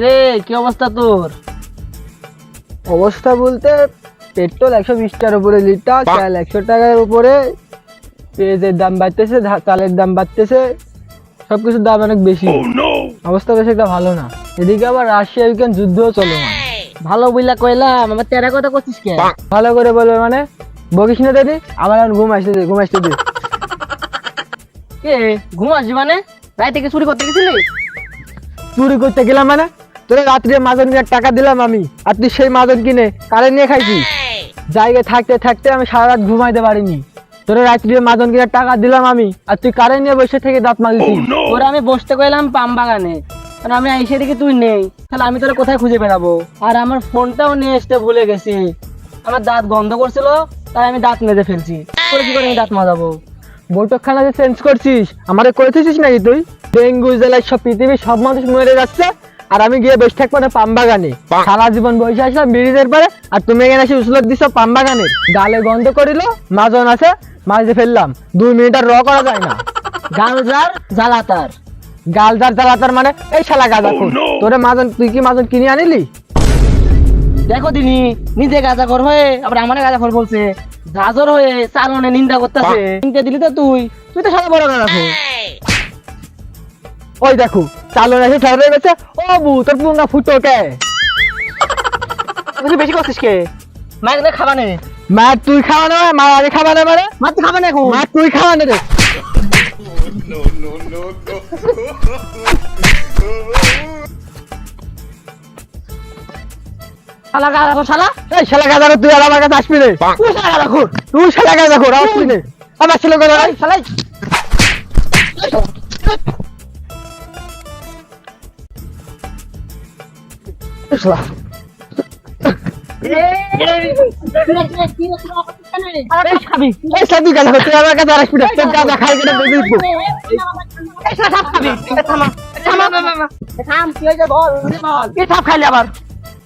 রে কি অবস্থা তোর? অবস্থা বলতে পেট্রোল 120 টাকার উপরে লিটার, তেল 100 টাকার উপরে, পেঁয়াজের দাম বাড়তেছে, চালের দাম বাড়তেছে, সবকিছুর দাম অনেক বেশি। অবস্থা বেশি একটা ভালো না। এদিকে আবার রাশিয়া ইউক্রেন যুদ্ধও চলমান। ভালো বইলা কইলাম, আমার তেরা কথা করছিস কে? ভালো করে বলবে মানে বকিস না দিদি, আমার এখন ঘুম আসতে দে। কে ঘুম আসবি মানে? রাতে থেকে চুরি করতে গেছিলি? চুরি করতে গেলাম মানে তোরা রাত্রে মাজন কিনে টাকা দিলাম আমি, আর তুই সেই মাজন কিনে কারে নিয়ে খাইছিস। জায়গায় থাকতে থাকতে আমি সারা রাত ঘুমাইতে পারিনি। তোরা রাত্রে মাজন কিনে টাকা দিলাম আমি, আর তুই কারে নিয়ে বসে থেকে দাঁত মারিছিস। তোরা আমি বসতে কইলাম পাম বাগানে, আর আমি আইসে দেখি তুই নেই। তাহলে আমি তোরা কোথায় খুঁজে বেড়াবো? আর আমার ফোনটাও নিয়ে আসতে ভুলে গেছি। আমার দাঁত গন্ধ করছিল, তাই আমি দাঁত মেজে ফেলছি। তোরা কি করে আমি দাঁত মাজাবো? বৈঠকখানা যে চেঞ্জ করছিস আমারে করেছিস নাকি তুই? ডেঙ্গু জ্বালায় সব পৃথিবীর সব মানুষ মরে যাচ্ছে, আর আমি গিয়ে বসে থাকবো না পাম বাগানে। সারা জীবন বসে আসলাম ব্রিজের পরে, আর তুমি এখানে এসে উসলত দিচ্ছ পাম বাগানে। গালে গন্ধ করিল, মাজন আছে, মাঝে ফেললাম। 2 মিনিট আর করা যায় না। গাল যার জ্বালাতার। গাল যার জ্বালাতার মানে এই শালা গাঁজা খোর। তোরে মাজন, তুই কি মাজন কিনে আনিলি? দেখো দিনি নিজে গাঁজাখোর হয়ে আবার আমার গাঁজাখোর বলছে, গাজর হয়ে চালনে নিন্দা করতেছে। নিন্দা দিলি তো তুই তো সারা বড় গাঁজাখোর। ওই দেখো চালন এসে ঠেলে গেছে। ও বু, তোর পুঙ্গা ফুটো কে? তুই বেশি করছিস কে? মায়ের খাবা নে। মা তুই খাওয়া না, মা আগে খাবা না, মানে মা তুই খাবা না এখন? মা তুই খাওয়া না রে। শালা গাঁজাখোর শালা। এই শালা গাঁজা, তুই আর আমার কাছে আসবি রে। তুই শালা গাঁজাখোর। তুই শালা গাঁজা খোর, আসবি রে। আমার ছেলে করে এই শালাই। খাবি এই শালা তুই গাঁজা খোর, তুই আমার কাছে আসবি রে। তোর গাঁজা খাই কেটে দিয়ে দিব। খাইলে আবার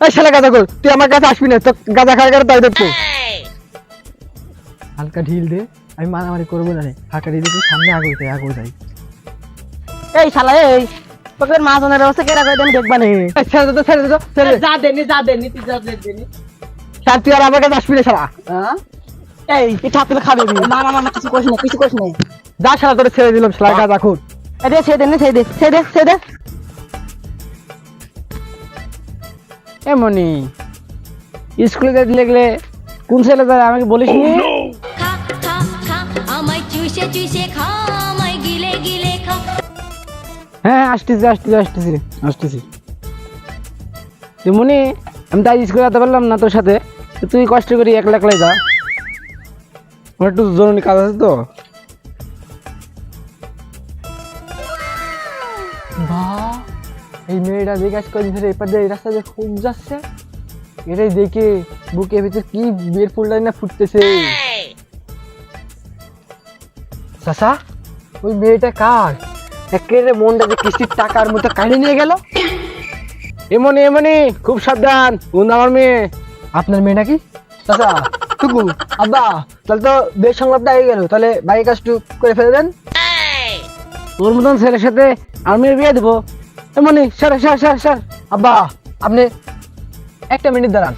এই শালা গাঁজা খোর, তুই আমার কাছে আসবি না। তোর গাঁজা খাই কেটে তাই দেখবো। হালকা ঢিল দে, আমি মারামারি করবো না রে। হালকা ঢিল দিয়ে সামনে আগে যাই। এই শালা এই তোকে মাজনের ব্যবস্থা কেরা করে আমি দেখবা নেই। ছেড়ে দে, ছেড়ে দে, ছেড়ে দে। যা দেনি তুই যা দেনি। শালা তুই আর আমার কাছে আসবি না শালা। এই পিঠা তুলে খাবি? না না না কিছু করিস না। যা শালা, তোরে ছেড়ে দিলাম শালা গাঁজা খোর। দে ছেড়ে দে। এমনি স্কুলে যেতে লাগলে কোন ছেলে যায় আমাকে বলিস নি? খা খা খা আমায় চুষে চুষে খা আমায় গিলে গিলে খা। হ্যাঁ আসতেছি। তেমনি আমি তাই স্কুলে যেতে পারলাম না তোর সাথে, তো তুই কষ্ট করি একলাই যা। আমার একটু জরুরি কাজ আছে তো। বাহ, এই মেয়েটা জিজ্ঞাসা করেন ধরে এপার দিয়ে এই রাস্তা দিয়ে খুব যাচ্ছে। এটাই দেখে বুকের ভিতরে কি বিয়ের ফুলটা না ফুটতেছে। চাচা, ওই মেয়েটা কার? একেবারে মনটা যে কিস্তির টাকার মতো কাহিনী নিয়ে গেল। এমনি খুব সাবধান, কোন আমার মেয়ে। আপনার মেয়ে নাকি? চাচা টুকু, আব্বা, তাহলে তো বেশ সংলাপটা হয়ে গেল। তাহলে বাইক কাজটু করে ফেলে দেন। তোর মতন ছেলের সাথে আমি বিয়ে দেবো? এমনি স্যার। আব্বা, আপনি একটা মিনিট দাঁড়ান।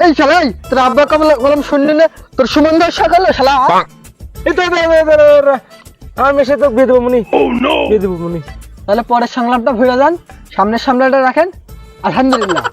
এই শালাই, তোর আব্বা কলম শুনলি না? তোর সুমন্ধ সকালে শালা। এই তো আমার মেয়ের সাথে বিয়ে দেবো মনি। তাহলে পরের সংলাপটা ভুলে যান, সামনের সামলাটা রাখেন। আলহামদুলিল্লাহ।